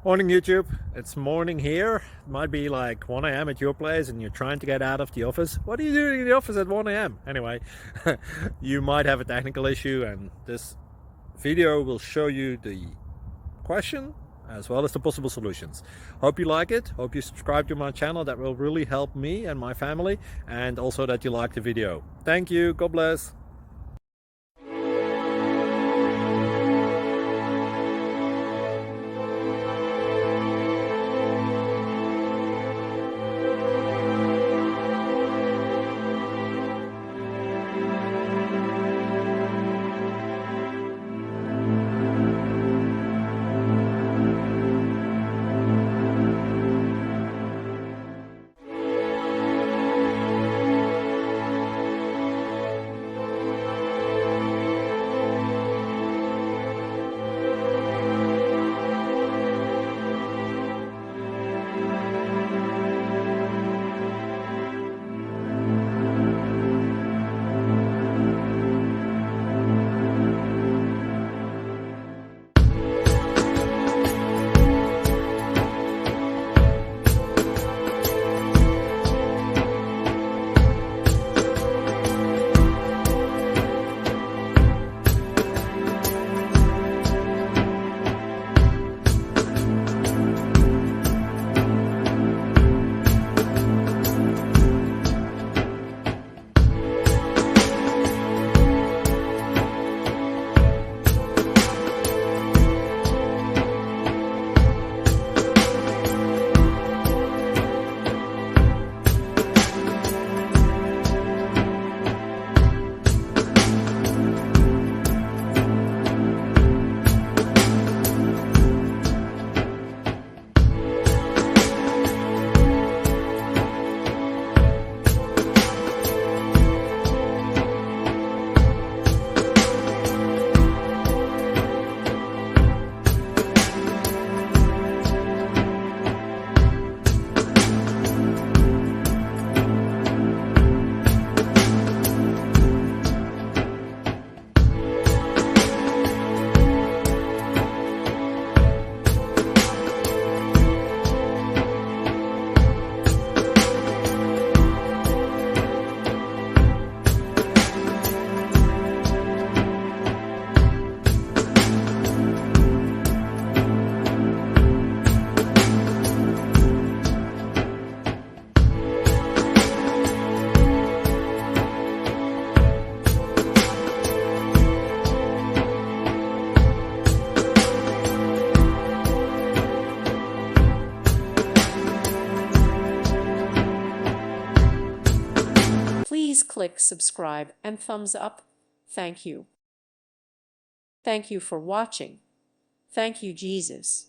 Morning YouTube, it's morning here. It might be like 1 a.m. at your place and you're trying to get out of the office. What are you doing in the office at 1 a.m.? Anyway, you might have a technical issue and this video will show you the question as well as the possible solutions. Hope you like it, hope you subscribe to my channel. That will really help me and my family, and also that you like the video. Thank you, God bless. Please click subscribe and thumbs up. Thank you. Thank you for watching. Thank you, Jesus.